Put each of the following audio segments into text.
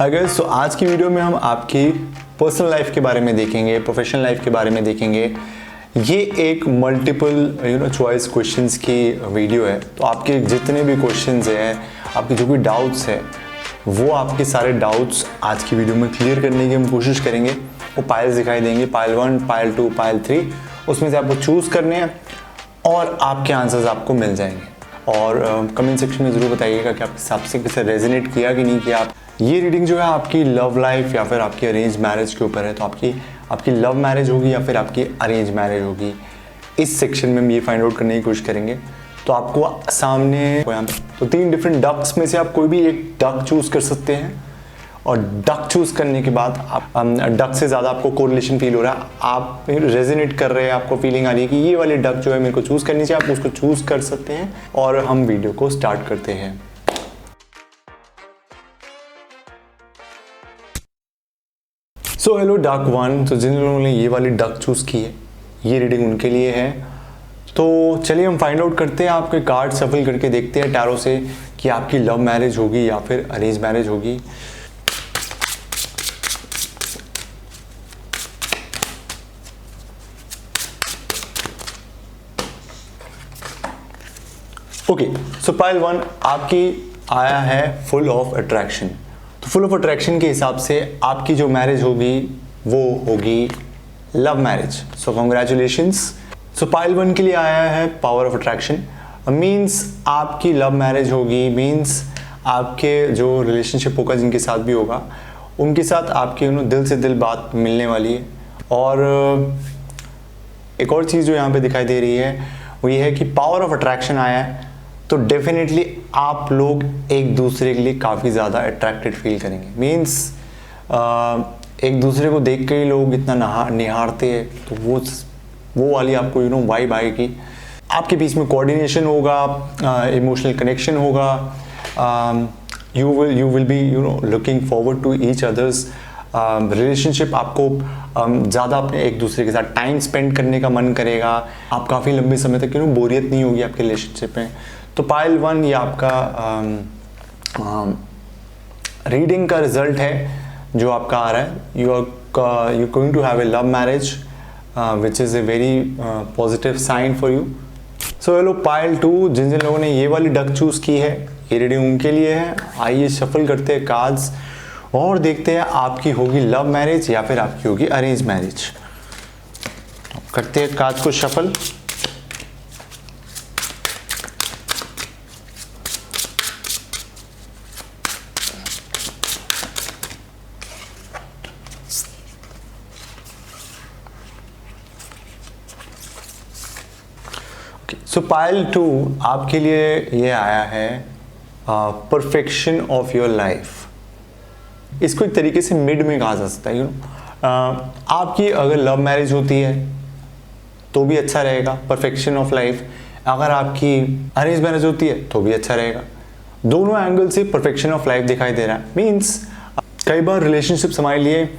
अगर सो आज की वीडियो में हम आपकी पर्सनल लाइफ के बारे में देखेंगे, प्रोफेशनल लाइफ के बारे में देखेंगे। ये एक मल्टीपल चॉइस क्वेश्चंस की वीडियो है, तो आपके जितने भी क्वेश्चंस हैं, आपके जो भी डाउट्स हैं, वो आपके सारे डाउट्स आज की वीडियो में क्लियर करने की हम कोशिश करेंगे। वो पाइल्स दिखाई देंगे, पाइल 1, पाइल 2, पाइल 3, उसमें से आपको चूज़ करने हैं और आपके आंसर्स आपको मिल जाएंगे। और कमेंट सेक्शन में ज़रूर बताइएगा कि आपके हिसाब से किसे रेजोनेट किया कि नहीं किया। ये रीडिंग जो है आपकी लव लाइफ या फिर आपकी अरेंज मैरिज के ऊपर है, तो आपकी लव मैरिज होगी या फिर आपकी अरेंज मैरिज होगी, इस सेक्शन में हम ये फाइंड आउट करने की कोशिश करेंगे। तो आपको सामने यहाँ पे तो 3 डिफरेंट डक्स में से आप कोई भी एक डक चूज़ कर सकते हैं और डक चूज़ करने के बाद आप डक से ज़्यादा आपको कोरिलेशन फील हो रहा है, आप रेजोनेट कर रहे हैं, आपको फीलिंग आ रही है कि ये वाली डक जो है मेरे को चूज़ करनी चाहिए, आप उसको चूज़ कर सकते हैं और हम वीडियो को स्टार्ट करते हैं। सो हेलो डक 1, तो जिन लोगों ने ये वाली डक चूज़ की है, ये रीडिंग उनके लिए है। तो चलिए हम फाइंड आउट करते हैं, आपके कार्ड सफल करके देखते हैं टैरो से कि आपकी लव मैरिज होगी या फिर अरेंज मैरिज होगी। ओके, सो पाइल 1 आपकी आया है फुल ऑफ अट्रैक्शन। तो फुल ऑफ अट्रैक्शन के हिसाब से आपकी जो मैरिज होगी वो होगी लव मैरिज। सो कॉन्ग्रेचुलेशंस। सो पाइल 1 के लिए आया है पावर ऑफ अट्रैक्शन, मीन्स आपकी लव मैरिज होगी, मीन्स आपके जो रिलेशनशिप होगा जिनके साथ भी होगा उनके साथ आपकी दिल से दिल बात मिलने वाली है। और एक और चीज़ जो यहाँ पे दिखाई दे रही है वो ये है कि पावर ऑफ अट्रैक्शन आया है, तो डेफिनेटली आप लोग एक दूसरे के लिए काफ़ी ज़्यादा अट्रैक्टेड फील करेंगे। मीन्स एक दूसरे को देख के ही लोग इतना निहारते हैं, तो वो वाली आपको वाइब आएगी। आपके बीच में कोऑर्डिनेशन होगा, इमोशनल कनेक्शन होगा, you will be looking forward to each others. Relationship आपको ज़्यादा अपने एक दूसरे के साथ टाइम स्पेंड करने का मन करेगा। आप काफ़ी लंबे समय तक बोरियत नहीं होगी आपके रिलेशनशिप में। तो पाइल 1 ये आपका रीडिंग का रिजल्ट है जो आपका आ रहा है। You going to have a love marriage which is a very positive sign for you. So hello pile 2, जिन जिन लोगों ने ये वाली डक चूज़ की है, ये रीडिंग उनके लिए है। आइए शफल करते हैं कार्ड्स और देखते हैं आपकी होगी लव मैरिज या फिर आपकी होगी अरेंज मैरिज। करते हैं कार्ड्स को शफल। सो पाइल 2 आपके लिए ये आया है परफेक्शन ऑफ योर लाइफ। इसको एक तरीके से मिड में कहा जा सकता है। आपकी अगर लव मैरिज होती है तो भी अच्छा रहेगा, परफेक्शन ऑफ लाइफ। अगर आपकी अरेंज मैरिज होती है तो भी अच्छा रहेगा। दोनों एंगल से परफेक्शन ऑफ लाइफ दिखाई दे रहा है। मीन्स कई बार रिलेशनशिप्स हमारे लिए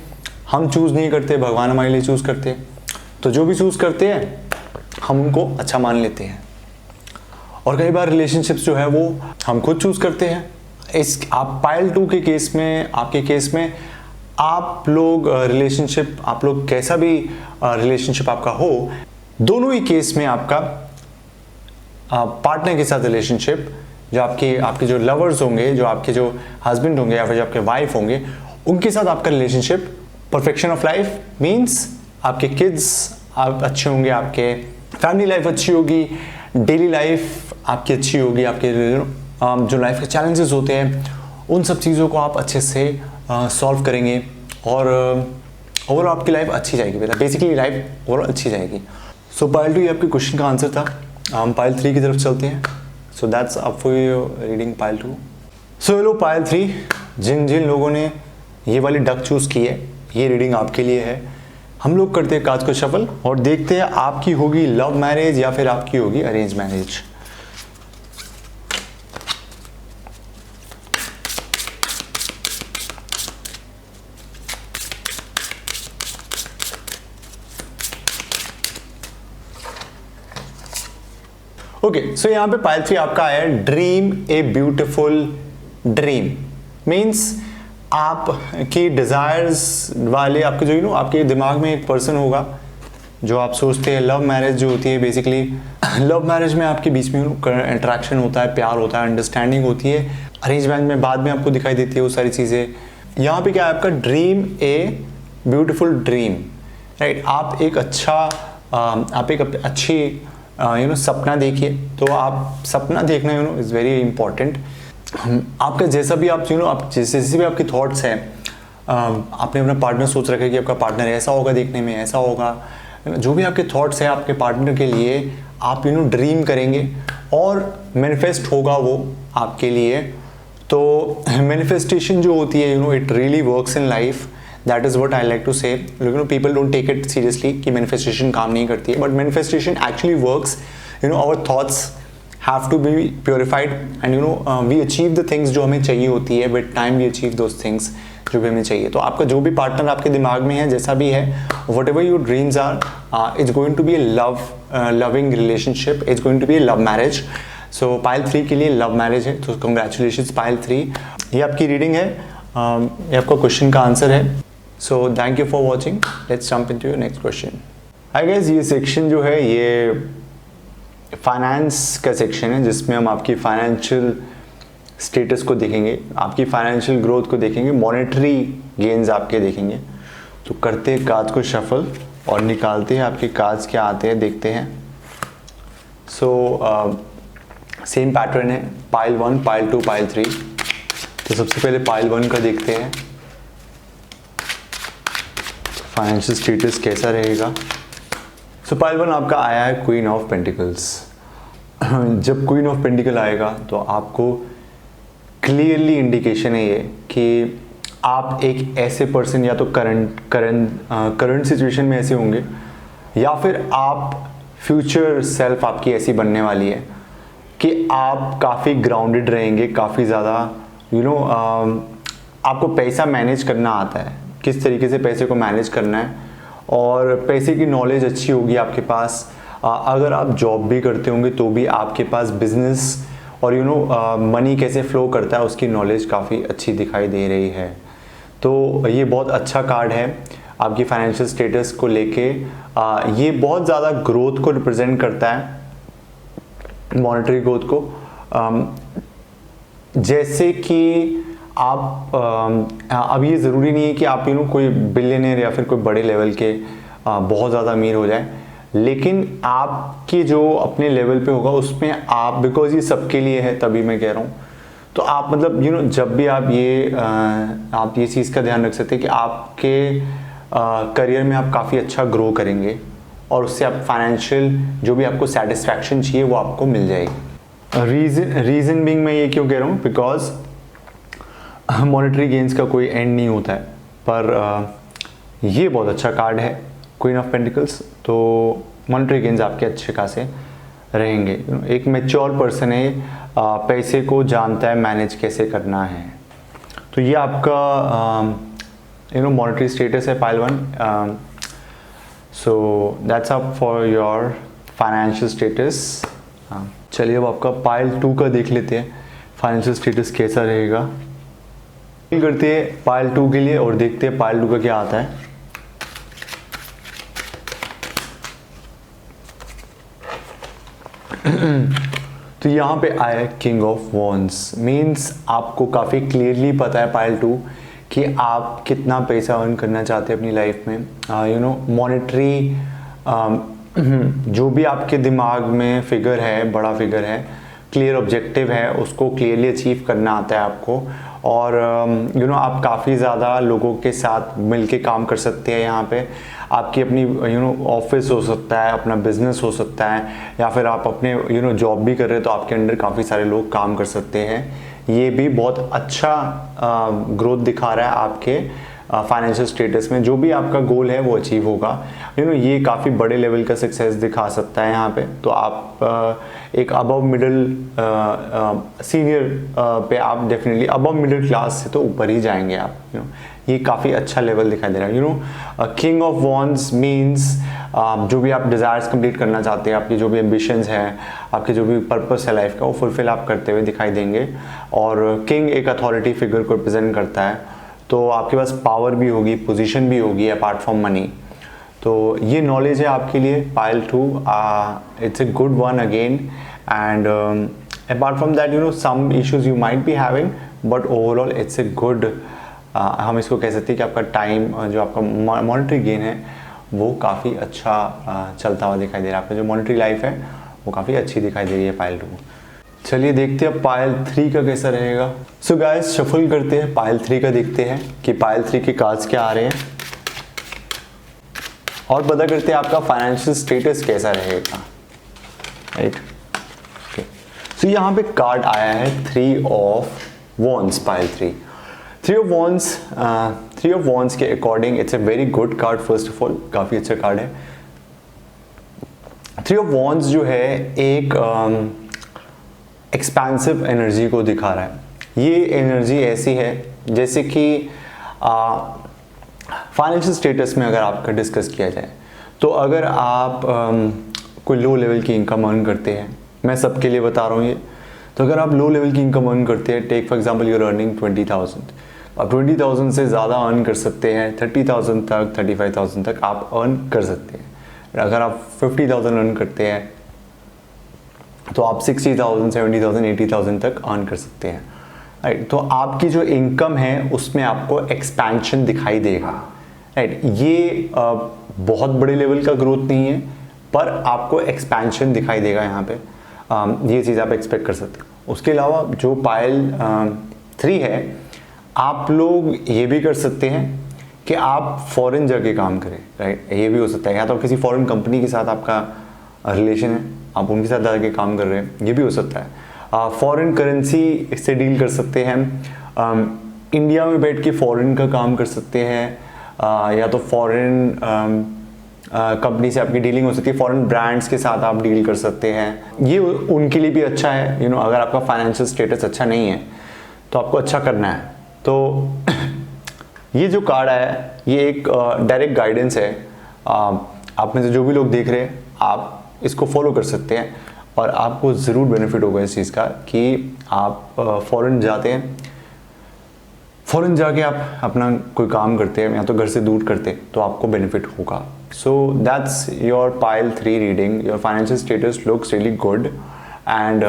हम चूज़ नहीं करते, भगवान हमारे लिए चूज़ करते हैं। तो जो भी चूज़ करते हैं हम उनको अच्छा मान लेते हैं। और कई बार रिलेशनशिप्स जो है वो हम खुद चूज़ करते हैं। आप पाइल 2 के केस में, आपके केस में आप लोग रिलेशनशिप, आप लोग कैसा भी रिलेशनशिप आपका हो, दोनों ही केस में आपका पार्टनर के साथ रिलेशनशिप, जो आपके जो लवर्स होंगे, जो आपके जो हस्बैंड होंगे या फिर जो आपके वाइफ होंगे, उनके साथ आपका relationship perfection of life. Means आपके किड्स अच्छे होंगे, आपके फैमिली लाइफ अच्छी होगी, डेली लाइफ आपकी अच्छी होगी, आपके जो लाइफ के चैलेंजेस होते हैं उन सब चीज़ों को आप अच्छे से सॉल्व करेंगे और ओवरऑल आपकी लाइफ अच्छी जाएगी। बेसिकली लाइफ ओवरऑल अच्छी जाएगी। सो पाइल 2 ये आपके क्वेश्चन का आंसर था। हम पाइल 3 की तरफ चलते हैं। सो that's up for your reading pile 2। So hello pile 3, जिन जिन लोगों ने ये वाली डक चूज़ की है, ये रीडिंग आपके लिए है। हम लोग करते हैं कार्ड्स को शफल और देखते हैं आपकी होगी लव मैरिज या फिर आपकी होगी अरेंज मैरिज। ओके, सो यहाँ पे पाइल 3 आपका आया dream a beautiful dream. Means आपकी डिज़ायर्स वाले आपके जो आपके दिमाग में एक पर्सन होगा जो आप सोचते हैं। लव मैरिज जो होती है बेसिकली, लव मैरिज में आपके बीच में इंटरेक्शन होता है, प्यार होता है, अंडरस्टैंडिंग होती है। अरेंज मैरिज में बाद में आपको दिखाई देती है वो सारी चीज़ें। यहाँ पे क्या है आपका dream a beautiful dream, right. आप एक अच्छी सपना देखिए। तो आप सपना देखना इज़ वेरी इंपॉर्टेंट। आपका जैसा भी आप आप जैसे भी आपके थॉट्स हैं, आपने अपना पार्टनर सोच रखा है कि आपका पार्टनर ऐसा होगा, देखने में ऐसा होगा, जो भी आपके थॉट्स हैं आपके पार्टनर के लिए आप ड्रीम करेंगे और मैनिफेस्ट होगा वो आपके लिए। तो मैनिफेस्टेशन जो होती है it really works in life. That is what I like to say. People don't take it seriously कि मैनिफेस्टेशन काम नहीं करती है, but manifestation actually works. Our thoughts have to be purified and we achieve the things जो हमें चाहिए होती है। With time we achieve those things जो भी हमें चाहिए। तो आपका जो भी पार्टनर आपके दिमाग में है, जैसा भी है, whatever your dreams are, it's going to be a loving relationship, it's going to be a love marriage. So pile 3 के लिए लव मैरिज है, तो कंग्रेचुलेशंस पाइल 3। ये आपकी रीडिंग है, ये आपका क्वेश्चन का आंसर है। So thank you for watching. Let's jump into your next question. I guess ये सेक्शन जो है ये फाइनेंस का सेक्शन है, जिसमें हम आपकी फाइनेंशियल स्टेटस को देखेंगे, आपकी फाइनेंशियल ग्रोथ को देखेंगे, मॉनेटरी गेन्स आपके देखेंगे। तो करते हैं कार्ड्स को शफल और निकालते हैं आपके कार्ड्स क्या आते हैं, देखते हैं। सो सेम पैटर्न है, पाइल 1, पाइल 2, पाइल 3। तो सबसे पहले पाइल 1 का देखते हैं, फाइनेंशियल स्टेटस कैसा रहेगा। सो पाइल 1 आपका आया है क्वीन ऑफ पेंटिकल्स। जब क्वीन ऑफ पेंटिकल आएगा तो आपको क्लियरली इंडिकेशन है ये कि आप एक ऐसे पर्सन या तो करंट सिचुएशन में ऐसे होंगे, या फिर आप फ्यूचर सेल्फ आपकी ऐसी बनने वाली है कि आप काफ़ी ग्राउंडेड रहेंगे, काफ़ी ज़्यादा आपको पैसा मैनेज करना आता है, किस तरीके से पैसे को मैनेज करना है, और पैसे की नॉलेज अच्छी होगी आपके पास। अगर आप जॉब भी करते होंगे तो भी आपके पास बिजनेस और मनी कैसे फ्लो करता है उसकी नॉलेज काफ़ी अच्छी दिखाई दे रही है। तो ये बहुत अच्छा कार्ड है आपकी फाइनेंशियल स्टेटस को लेके। ये बहुत ज़्यादा ग्रोथ को रिप्रेजेंट करता है, मॉनेटरी ग्रोथ को। जैसे कि आप अब ये ज़रूरी नहीं है कि आप कोई बिलियनर या फिर कोई बड़े लेवल के बहुत ज़्यादा अमीर हो जाए, लेकिन आपके जो अपने लेवल पे होगा उसमें आप, बिकॉज ये सबके लिए है तभी मैं कह रहा हूँ, तो आप मतलब जब भी आप ये चीज़ का ध्यान रख सकते हैं कि आपके करियर में आप काफ़ी अच्छा ग्रो करेंगे और उससे आप फाइनेंशियल जो भी आपको सेटिस्फैक्शन चाहिए वो आपको मिल जाएगी। रीज़न बीइंग मैं ये क्यों कह रहा हूँ, बिकॉज मॉनेटरी गेन्स का कोई एंड नहीं होता है, पर ये बहुत अच्छा कार्ड है क्वीन ऑफ पेंटिकल्स। तो मॉनेटरी गेन्स आपके अच्छे खासे रहेंगे। एक मैच्योर पर्सन है, पैसे को जानता है मैनेज कैसे करना है। तो ये आपका मॉनेटरी स्टेटस है pile 1। So that's up for your financial status. चलिए अब आपका पाइल 2 का देख लेते हैं, फाइनेंशियल स्टेटस कैसा रहेगा। करते हैं पाइल 2 के लिए और देखते हैं पाइल 2 का क्या आता है। तो यहाँ पे आया किंग ऑफ वॉन्ड्स, मीन्स आपको काफ़ी क्लियरली पता है पाइल 2 कि आप कितना पैसा अर्न करना चाहते हैं अपनी लाइफ में। मॉनेटरी जो भी आपके दिमाग में फिगर है, बड़ा फिगर है, क्लियर ऑब्जेक्टिव है, उसको क्लियरली अचीव करना आता है आपको। और आप काफ़ी ज़्यादा लोगों के साथ मिलके काम कर सकते हैं। यहाँ पे आपकी अपनी ऑफिस हो सकता है, अपना बिजनेस हो सकता है, या फिर आप अपने जॉब भी कर रहे हैं तो आपके अंडर काफ़ी सारे लोग काम कर सकते हैं। ये भी बहुत अच्छा ग्रोथ दिखा रहा है आपके फाइनेंशियल स्टेटस में। जो भी आपका गोल है वो अचीव होगा। ये काफ़ी बड़े लेवल का सक्सेस दिखा सकता है यहाँ पे। तो आप एक अबव मिडिल सीनियर पे आप डेफिनेटली अबव मिडिल क्लास से तो ऊपर ही जाएंगे आप। ये काफ़ी अच्छा लेवल दिखाई दे रहा है। किंग ऑफ वॉन्ड्स मीन्स जो भी आप डिज़ायर्स कंप्लीट करना चाहते हैं, आपकी जो भी एम्बिशंस हैं, आपके जो भी पर्पस है लाइफ का, वो फुलफिल आप करते हुए दिखाई देंगे। और किंग एक अथॉरिटी फिगर को रिप्रेजेंट करता है। तो तो आपके पास पावर भी होगी, पोजीशन भी होगी अपार्ट फ्रॉम मनी। तो ये नॉलेज है आपके लिए pile 2, it's a good one again. And apart from that some issues you might be having, but overall it's a good, हम इसको कह सकते हैं कि आपका टाइम जो आपका मॉनेटरी गेन है वो काफ़ी अच्छा चलता हुआ दिखाई दे रहा है। आपका जो मॉनेटरी लाइफ है वो काफ़ी अच्छी दिखाई दे रही है पाइल 2। चलिए देखते हैं पाइल 3 का कैसा रहेगा। सो गाइस शफल करते हैं, पाइल 3 का देखते हैं कि पाइल 3 के कार्ड्स क्या आ रहे हैं और पता करते हैं आपका फाइनेंशियल स्टेटस कैसा रहेगा, राइट। ओके, सो यहाँ पे कार्ड आया है 3 of wands, pile 3। 3 of wands के according it's a very good card. First of all काफ़ी अच्छा कार्ड है। 3 ऑफ वॉन्ड्स जो है एक एक्सपेंसिव एनर्जी को दिखा रहा है। ये एनर्जी ऐसी है जैसे कि फाइनेंशियल स्टेटस में अगर आपका डिस्कस किया जाए तो अगर आप कोई लो लेवल की इनकम अर्न करते हैं, मैं सबके लिए बता रहा हूँ ये, तो अगर आप लो लेवल की इनकम अर्न करते हैं, take for example you are earning 20,000, आप 20,000 से ज़्यादा अर्न कर सकते हैं, 30,000 तक 35,000 तक आप अर्न कर सकते हैं। अगर आप 50,000 अर्न करते हैं तो आप 60,000 70,000 80,000 तक अर्न कर सकते हैं, राइट। तो आपकी जो इनकम है उसमें आपको एक्सपेंशन दिखाई देगा, राइट। ये बहुत बड़े लेवल का ग्रोथ नहीं है पर आपको एक्सपेंशन दिखाई देगा यहाँ पे, ये चीज़ आप एक्सपेक्ट कर सकते हो। उसके अलावा जो पाइल 3 है, आप लोग ये भी कर सकते हैं कि आप फॉरेन जाके काम करें, राइट। ये भी हो सकता है, या तो किसी फॉरेन कंपनी के साथ आपका रिलेशन है, आप उनके साथ जाके काम कर रहे हैं, ये भी हो सकता है। फॉरेन करेंसी से डील कर सकते हैं, इंडिया में बैठ के फॉरेन का काम कर सकते हैं, या तो फॉरेन कंपनी से आपकी डीलिंग हो सकती है, फॉरेन ब्रांड्स के साथ आप डील कर सकते हैं। ये उनके लिए भी अच्छा है, अगर आपका फाइनेंशियल स्टेटस अच्छा नहीं है तो आपको अच्छा करना है। तो ये जो कार्ड है ये एक डायरेक्ट गाइडेंस है। आप में से जो भी लोग देख रहे हैं आप इसको फॉलो कर सकते हैं और आपको ज़रूर बेनिफिट होगा इस चीज़ का कि आप फॉरेन जाते हैं, फॉरेन जाके आप अपना कोई काम करते हैं या तो घर से दूर करते हैं तो आपको बेनिफिट होगा। So that's your pile 3 reading. Your financial status looks really good and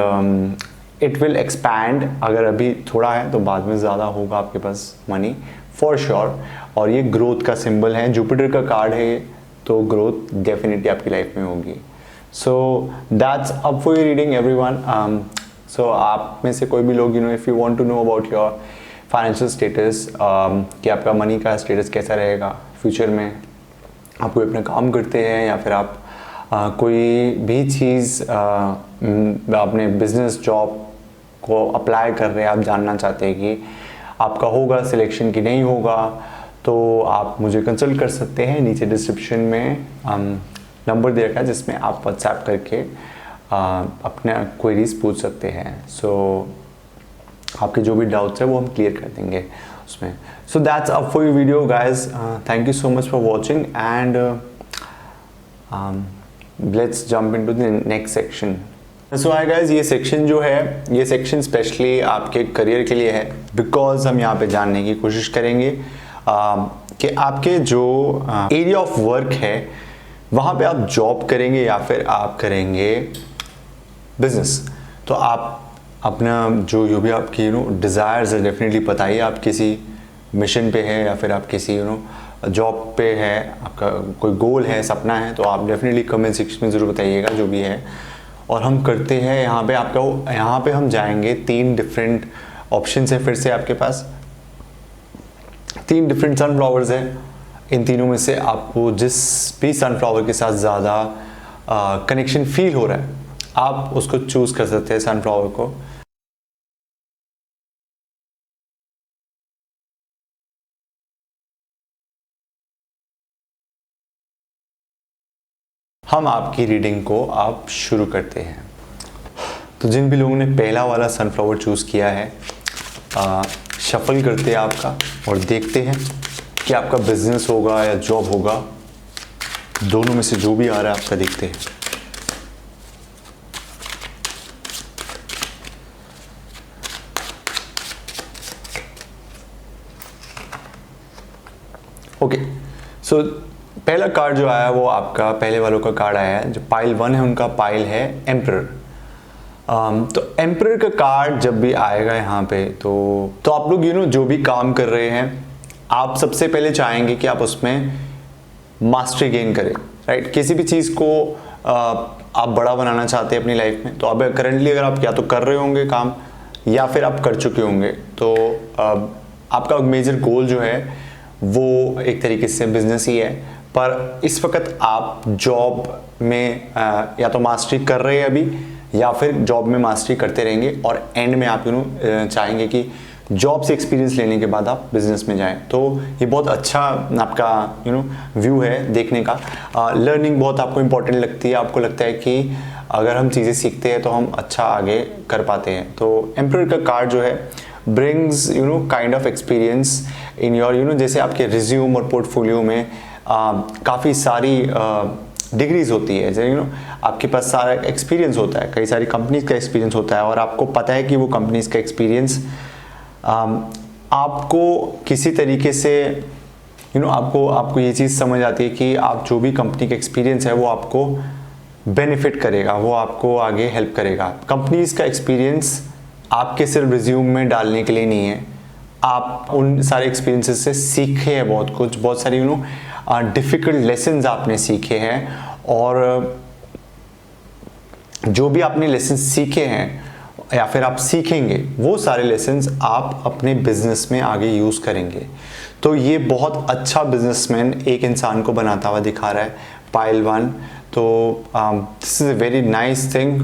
it will expand. अगर अभी थोड़ा है तो बाद में ज़्यादा होगा आपके पास मनी फॉर श्योर। और ये ग्रोथ का सिंबल है, जुपिटर का कार्ड है ये, तो ग्रोथ डेफिनेटली आपकी लाइफ में होगी। So that's up for your reading everyone. So आप में से कोई भी लोग if you want to know about your financial status, कि आपका मनी का स्टेटस कैसा रहेगा फ्यूचर में, आप कोई अपना काम करते हैं या फिर आप कोई भी चीज़ अपने बिजनेस जॉब को अप्लाई कर रहे हैं, आप जानना चाहते हैं कि आपका होगा सिलेक्शन कि नहीं होगा, तो आप मुझे कंसल्ट कर सकते हैं। नीचे डिस्क्रिप्शन में नंबर दे रखा है जिसमें आप व्हाट्सएप करके अपने क्वेरीज पूछ सकते हैं। सो आपके जो भी डाउट्स है वो हम क्लियर कर देंगे उसमें। सो that's up for your video guys. Thank you so much for watching and let's jump into the next section. So hi guys, ये सेक्शन जो है, ये सेक्शन स्पेशली आपके करियर के लिए है, बिकॉज हम यहाँ पे जानने की कोशिश करेंगे कि आपके जो एरिया ऑफ वर्क है वहाँ पे आप जॉब करेंगे या फिर आप करेंगे बिजनेस। तो आप अपना जो भी आपकी डिज़ायर्स है डेफिनेटली बताइए। आप किसी मिशन पे है या फिर आप किसी जॉब पे है, आपका कोई गोल है, सपना है, तो आप डेफिनेटली कमेंट सेक्शन में ज़रूर बताइएगा जो भी है। और हम करते हैं यहाँ पे आपका, यहाँ पे हम जाएंगे 3 डिफरेंट ऑप्शन है। फिर से आपके पास 3 डिफरेंट सनफ्लावर्स हैं। इन तीनों में से आपको जिस भी सनफ्लावर के साथ ज़्यादा कनेक्शन फील हो रहा है आप उसको चूज़ कर सकते हैं, सनफ्लावर को। हम आपकी रीडिंग को आप शुरू करते हैं। तो जिन भी लोगों ने पहला वाला सनफ्लावर चूज़ किया है, शफल करते हैं आपका और देखते हैं कि आपका बिजनेस होगा या जॉब होगा, दोनों में से जो भी आ रहा है आपका देखते हैं। ओके, सो पहला कार्ड जो आया वो आपका पहले वालों का कार्ड आया है, जो पाइल 1 है उनका पाइल है एम्परर। तो एम्परर का कार्ड जब भी आएगा यहाँ पे तो आप लोग जो भी काम कर रहे हैं आप सबसे पहले चाहेंगे कि आप उसमें मास्टरी गेन करें, राइट। किसी भी चीज़ को आप बड़ा बनाना चाहते हैं अपनी लाइफ में, तो अब करंटली अगर आप या तो कर रहे होंगे काम या फिर आप कर चुके होंगे, तो आपका मेजर गोल जो है वो एक तरीके से बिजनेस ही है। पर इस वक्त आप जॉब में या तो मास्टरी कर रहे हैं अभी, या फिर जॉब में मास्टरी करते रहेंगे और एंड में आप चाहेंगे कि जॉब से एक्सपीरियंस लेने के बाद आप बिजनेस में जाएं। तो ये बहुत अच्छा आपका व्यू है देखने का। लर्निंग बहुत आपको इंपॉर्टेंट लगती है, आपको लगता है कि अगर हम चीज़ें सीखते हैं तो हम अच्छा आगे कर पाते हैं। तो एम्परर का कार्ड जो है brings kind of experience in your जैसे आपके रिज्यूम और पोर्टफोलियो में काफ़ी सारी डिग्रीज होती है, जैसे आपके पास सारा एक्सपीरियंस होता है, कई सारी कंपनीज का एक्सपीरियंस होता है और आपको पता है कि वो कंपनीज का एक्सपीरियंस आपको किसी तरीके से आपको ये चीज़ समझ आती है कि आप जो भी कंपनी का एक्सपीरियंस है वो आपको बेनिफिट करेगा, वो आपको आगे हेल्प करेगा। कंपनीज का एक्सपीरियंस आपके सिर्फ रिज्यूम में डालने के लिए नहीं है, आप उन सारे एक्सपीरियंसेस से सीखे हैं बहुत कुछ, बहुत सारी डिफ़िकल्ट लेसन्स आपने सीखे हैं, और जो भी आपने लेसन सीखे हैं या फिर आप सीखेंगे वो सारे लेसन्स आप अपने बिजनेस में आगे यूज़ करेंगे। तो ये बहुत अच्छा बिजनेसमैन एक इंसान को बनाता हुआ दिखा रहा है पाइल 1। तो this is a very nice thing.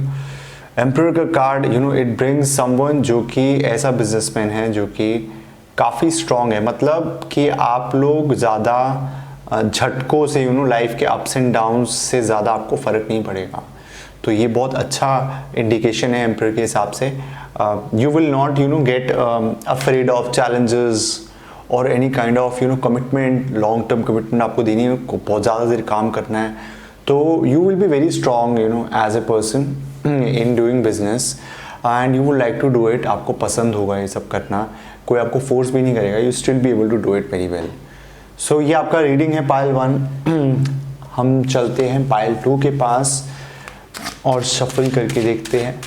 Emperor का कार्ड इट ब्रिंग्स समवन जो कि ऐसा बिजनेसमैन है जो कि काफ़ी स्ट्रॉन्ग है, मतलब कि आप लोग ज़्यादा झटकों से लाइफ के अप्स एंड डाउन्स से ज़्यादा आपको फ़र्क नहीं पड़ेगा। तो ये बहुत अच्छा इंडिकेशन है एम्परर के हिसाब से। You will not get afraid of challenges और any kind of commitment, long term commitment आपको देनी है, बहुत ज़्यादा देर काम करना है। तो you will be very strong as a person in doing business and you would like to do it. आपको पसंद होगा ये सब करना, कोई आपको फोर्स भी नहीं करेगा, you still be able to do it very well. So ये आपका रीडिंग है पाइल 1। हम चलते हैं पाइल 2 के पास और शफल करके देखते हैं।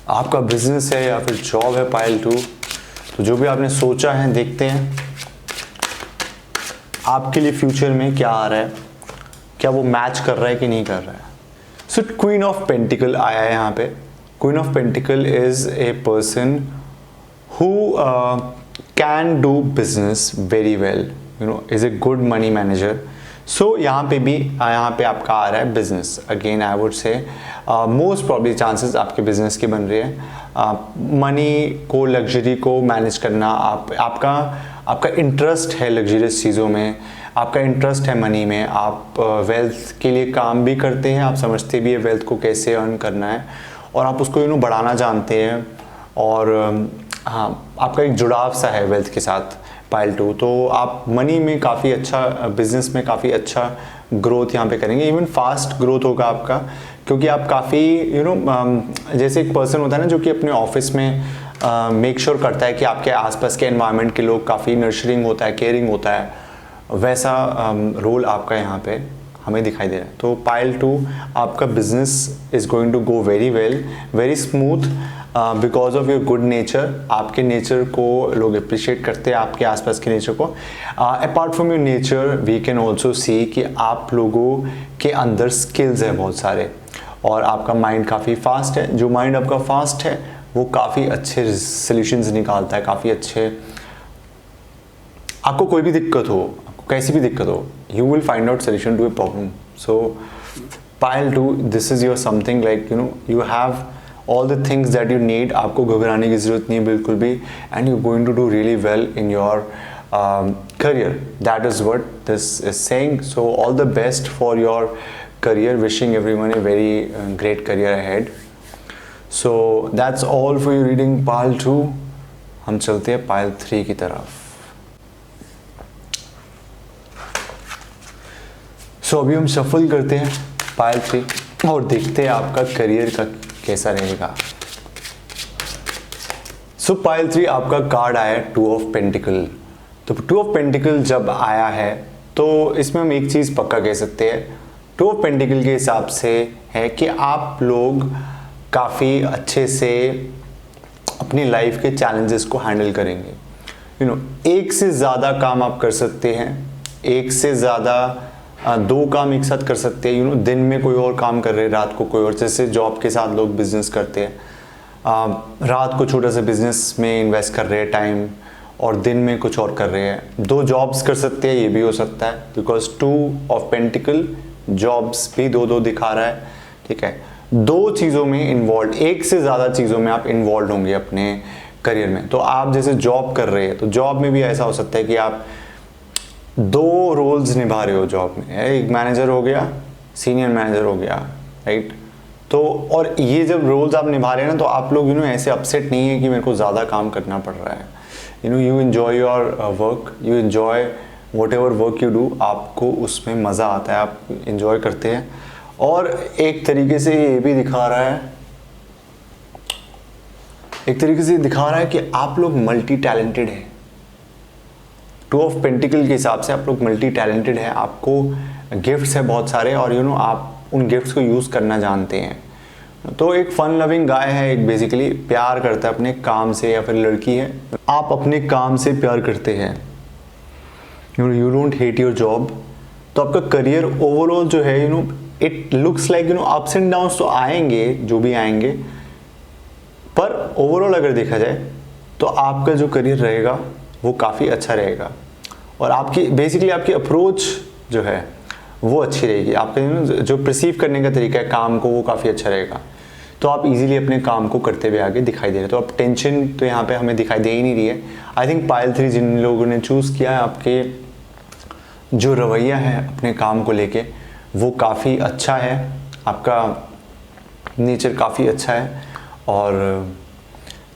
आपका बिजनेस है या फिर जॉब है पाइल 2, तो जो भी आपने सोचा है देखते हैं आपके लिए फ्यूचर में क्या आ रहा है, क्या वो मैच कर रहा है कि नहीं कर रहा है। सो क्वीन ऑफ पेंटिकल आया है यहाँ पे। Queen of pentacle is a person who can do business very well, is a good money manager. So यहाँ पे आपका आ रहा है business. Again I would say most probably chances आपके बिजनेस के बन रहे हैं। मनी को, लग्जरी को मैनेज करना, आपका इंटरेस्ट है लग्जरियस चीज़ों में, आपका इंटरेस्ट है मनी में, आप वेल्थ के लिए काम भी करते हैं, आप समझते भी है वेल्थ को कैसे अर्न करना है और आप उसको बढ़ाना जानते हैं। और हाँ, आपका एक जुड़ाव सा है वेल्थ के साथ पाइल 2। तो आप मनी में काफ़ी अच्छा, बिजनेस में काफ़ी अच्छा ग्रोथ यहाँ पे करेंगे, इवन फास्ट ग्रोथ होगा आपका, क्योंकि आप काफ़ी जैसे एक पर्सन होता है ना जो कि अपने ऑफिस में मेक श्योर करता है कि आपके आसपास के एनवायरनमेंट के लोग काफ़ी नर्चरिंग होता है, केयरिंग होता है, वैसा रोल आपका यहाँ पे हमें दिखाई दे रहा है। तो पाइल 2 आपका business is going to go very well, very smooth because of your good nature. आपके नेचर को लोग अप्रिशिएट करते हैं, आपके आसपास के नेचर को। Apart from your nature we can also see कि आप लोगों के अंदर स्किल्स है बहुत सारे और आपका माइंड काफ़ी फास्ट है। जो माइंड आपका फास्ट है वो काफ़ी अच्छे सॉल्यूशंस निकालता है, काफ़ी अच्छे। आपको कोई भी दिक्कत हो, आपको कैसी भी दिक्कत हो, you will find out solution to a problem. So pile 2 this is your something like you have all the things that you need। आपको घबराने की ज़रूरत नहीं है बिल्कुल भी, and you're going to do really well in your career। That is what this is saying। So all the best for your career, wishing everyone a very great career ahead। So that's all for your reading pile 2। हम चलते हैं pile 3 की तरफ। So अभी हम shuffle करते हैं pile 3 और देखते हैं आपका करियर का कैसा रहेगा। सो पाइल 3 आपका कार्ड आया है 2 ऑफ पेंटिकल। तो 2 ऑफ पेंटिकल जब आया है तो इसमें हम एक चीज़ पक्का कह सकते हैं, 2 ऑफ पेंटिकल के हिसाब से है कि आप लोग काफ़ी अच्छे से अपनी लाइफ के चैलेंजेस को हैंडल करेंगे। एक से ज़्यादा काम आप कर सकते हैं, एक से ज़्यादा 2 काम एक साथ कर सकते हैं। दिन में कोई और काम कर रहे हैं, रात को कोई और, जैसे जॉब के साथ लोग बिजनेस करते हैं, रात को छोटा सा बिजनेस में इन्वेस्ट कर रहे हैं टाइम, और दिन में कुछ और कर रहे हैं। 2 जॉब्स कर सकते हैं, ये भी हो सकता है, बिकॉज 2 ऑफ पेंटिकल जॉब्स भी 2 दिखा रहा है। ठीक है, 2 चीज़ों में इन्वॉल्व, एक से ज़्यादा चीज़ों में आप इन्वॉल्व होंगे अपने करियर में। तो आप जैसे जॉब कर रहे हैं तो जॉब में भी ऐसा हो सकता है कि आप 2 रोल्स निभा रहे हो जॉब में, एक मैनेजर हो गया, सीनियर मैनेजर हो गया, राइट। तो और ये जब रोल्स आप निभा रहे हैं ना, तो आप लोग ऐसे अपसेट नहीं है कि मेरे को ज़्यादा काम करना पड़ रहा है। You enjoy your work, you enjoy what ever work you do, आपको उसमें मज़ा आता है, आप एंजॉय करते हैं। और एक तरीके से ये भी दिखा रहा है, कि आप लोग मल्टी टैलेंटेड हैं। 2 ऑफ पेंटिकल के हिसाब से आप लोग मल्टी टैलेंटेड हैं, आपको गिफ्ट्स है बहुत सारे, और आप उन गिफ्ट्स को यूज़ करना जानते हैं। तो एक फन लविंग गाय है, एक बेसिकली प्यार करता है अपने काम से, या फिर लड़की है, आप अपने काम से प्यार करते हैं। You don't hate your job. तो आपका करियर ओवरऑल जो है it looks like ups and downs तो आएंगे, जो भी आएंगे, पर ओवरऑल अगर देखा जाए तो आपका जो करियर रहेगा वो काफ़ी अच्छा रहेगा, और आपकी बेसिकली आपकी अप्रोच जो है वो अच्छी रहेगी, आपका जो परसीव करने का तरीका है काम को वो काफ़ी अच्छा रहेगा। तो आप इजीली अपने काम को करते हुए आगे दिखाई दे रहे हैं। तो अब टेंशन तो यहाँ पे हमें दिखाई दे ही नहीं रही है। आई थिंक पाइल 3 जिन लोगों ने चूज़ किया है, आपके जो रवैया है अपने काम को लेके वो काफ़ी अच्छा है, आपका नेचर काफ़ी अच्छा है, और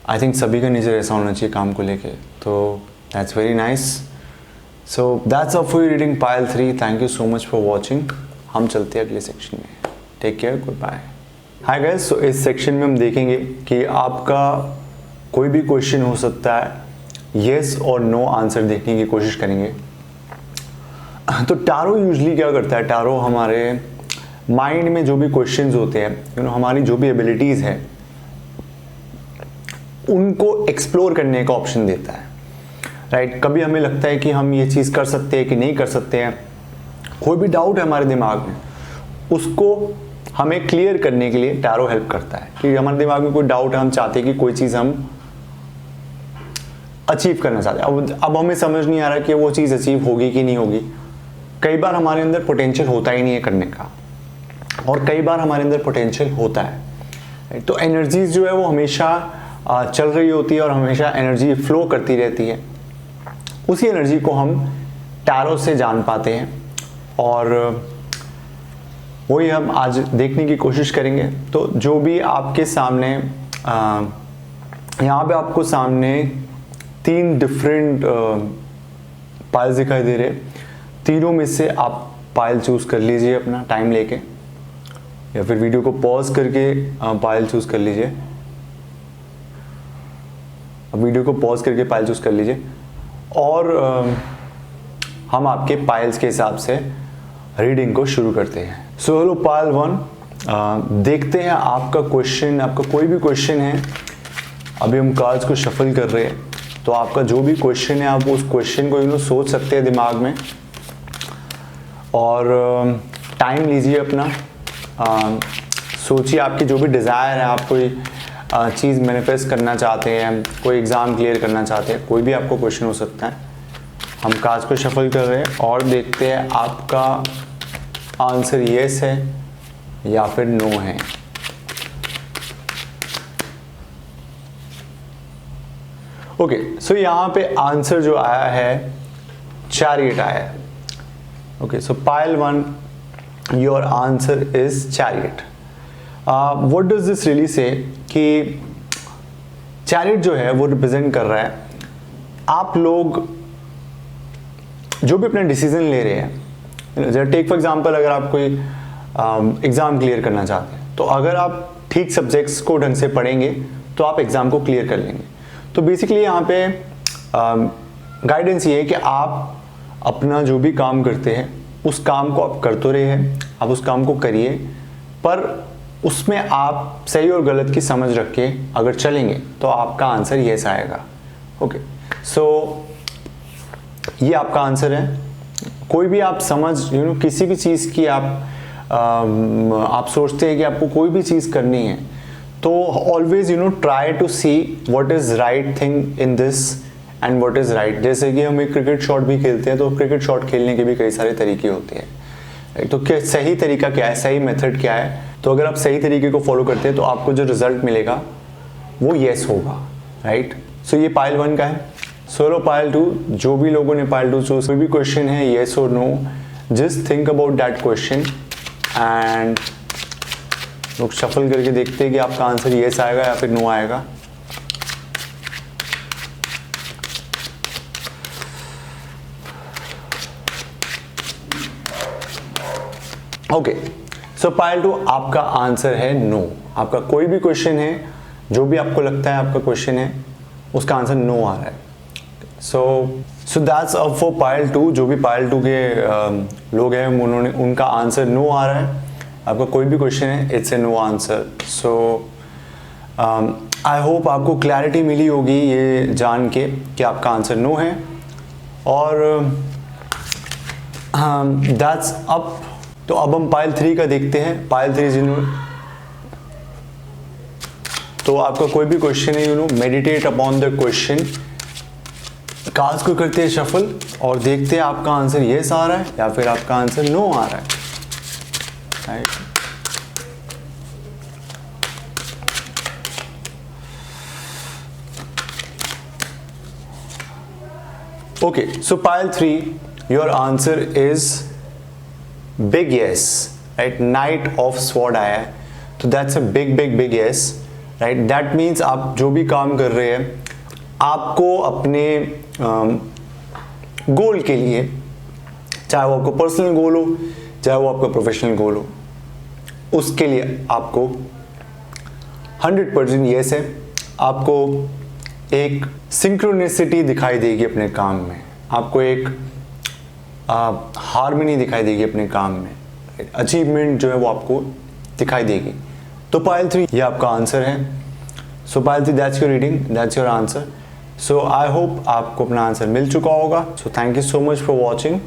आई थिंक सभी का नेचर ऐसा होना चाहिए काम को लेके। तो that's very nice. So that's all for your reading pile 3। Thank you so much for watching. हम चलते हैं अगले सेक्शन में। Take care, good bye. Hi guys, so इस सेक्शन में हम देखेंगे कि आपका कोई भी क्वेश्चन हो सकता है, येस और नो आंसर देखने की कोशिश करेंगे। तो टैरो यूजुअली क्या करता है, टैरो हमारे माइंड में जो भी क्वेश्चंस होते हैं, हमारी जो भी एबिलिटीज़ है उनको एक्सप्लोर करने का ऑप्शन देता है, राइट। कभी हमें लगता है कि हम ये चीज़ कर सकते हैं कि नहीं कर सकते हैं, कोई भी डाउट है हमारे दिमाग में, उसको हमें क्लियर करने के लिए टैरो हेल्प करता है। कि हमारे दिमाग में कोई डाउट है, हम चाहते हैं कि कोई चीज़ हम अचीव करना चाहते हैं, अब हमें समझ नहीं आ रहा कि वो चीज़ अचीव होगी कि नहीं होगी। कई बार हमारे अंदर पोटेंशियल होता ही नहीं है करने का, और कई बार हमारे अंदर पोटेंशियल होता है। तो एनर्जीज जो है वो हमेशा चल रही होती है, और हमेशा एनर्जी फ्लो करती रहती है। उसी एनर्जी को हम टैरो से जान पाते हैं, और वही हम आज देखने की कोशिश करेंगे। तो जो भी आपके सामने यहाँ पे आपको सामने 3 डिफरेंट पाइल्स दिखाई दे रहे, तीनों में से आप पाइल चूज़ कर लीजिए अपना टाइम लेके, या फिर वीडियो को पॉज करके पाइल चूज़ कर लीजिए। अब वीडियो को पॉज करके पाइल चूज़ कर लीजिए, और हम आपके पाइल्स के हिसाब से रीडिंग को शुरू करते हैं। सो हेलो पाइल 1, देखते हैं आपका क्वेश्चन, आपका कोई भी क्वेश्चन है। अभी हम कार्ड्स को शफल कर रहे हैं, तो आपका जो भी क्वेश्चन है आप उस क्वेश्चन को सोच सकते हैं दिमाग में, और टाइम लीजिए अपना, सोचिए आपकी जो भी डिज़ायर है, आप कोई चीज़ मैनिफेस्ट करना चाहते हैं, कोई एग्ज़ाम क्लियर करना चाहते हैं, कोई भी आपको क्वेश्चन हो सकता है। हम कार्ड्स को शफल कर रहे हैं और देखते हैं आपका आंसर येस है या फिर नो है। ओके, सो यहाँ पे आंसर जो आया है चैरियट आया है। Okay, so pile 1, your answer is chariot. What does this really say कि चैरियट जो है वो रिप्रेजेंट कर रहा है आप लोग जो भी अपना डिसीजन ले रहे हैं। जैसे टेक फॉर एग्जांपल, अगर आप कोई एग्ज़ाम क्लियर करना चाहते हैं, तो अगर आप ठीक सब्जेक्ट्स को ढंग से पढ़ेंगे तो आप एग्ज़ाम को क्लियर कर लेंगे। तो बेसिकली यहाँ पे गाइडेंस ये है कि आप अपना जो भी काम करते हैं उस काम को आप कर तो रहे हैं, आप उस काम को करिए, पर उसमें आप सही और गलत की समझ रख के अगर चलेंगे तो आपका आंसर येस आएगा। ओके, सो ये आपका आंसर है। कोई भी आप समझ किसी भी चीज़ की आप सोचते हैं कि आपको कोई भी चीज़ करनी है, तो always try to see what is right thing in this and what is right. जैसे कि हम एक क्रिकेट शॉट भी खेलते हैं, तो क्रिकेट शॉट खेलने के भी कई सारे तरीके होते हैं। तो क्या सही तरीका क्या है, सही मेथड क्या है? तो अगर आप सही तरीके को फॉलो करते हैं तो आपको जो रिजल्ट मिलेगा वो येस होगा, राइट। सो ये पाइल 1 का है। सोलो पाइल 2, जो भी लोगों ने पाइल 2 चूज, कोई भी क्वेश्चन है येस और no, just think about that question and लोग शफल करके देखते हैं कि आपका आंसर येस आएगा या फिर नो आएगा। ओके, सो पाइल 2 आपका आंसर है नो। आपका कोई भी क्वेश्चन है, जो भी आपको लगता है आपका क्वेश्चन है, उसका आंसर नो आ रहा है। सो दैट्स अप फॉर पाइल 2। जो भी पाइल 2 के लोग हैं उनका आंसर नो आ रहा है। आपका कोई भी क्वेश्चन है, it's a no answer. So I hope आपको क्लैरिटी मिली होगी ये जान के कि आपका आंसर नो है। और दैट्स अप। तो अब हम पाइल 3 का देखते हैं। पाइल 3 तो आपका कोई भी क्वेश्चन है, meditate upon the question. Cards को करते हैं शफल और देखते हैं आपका आंसर येस आ रहा है या फिर आपका आंसर नो आ रहा है, right. Okay, so pile 3, your answer is big yes, right. Night of sword आया है, तो that's a big yes, right. That means आप जो भी काम कर रहे हैं, आपको अपने गोल के लिए, चाहे वो आपको पर्सनल गोल हो, चाहे वो आपका प्रोफेशनल गोल हो, उसके लिए आपको 100% येस है। आपको एक सिंक्रोनिसिटी दिखाई देगी अपने काम में, आपको एक हार्मनी दिखाई देगी अपने काम में, अचीवमेंट जो है वो आपको दिखाई देगी। तो पाइल 3 ये आपका आंसर है। सो pile 3, that's your reading, that's your answer. So I hope आपको अपना आंसर मिल चुका होगा। सो thank you so much for watching.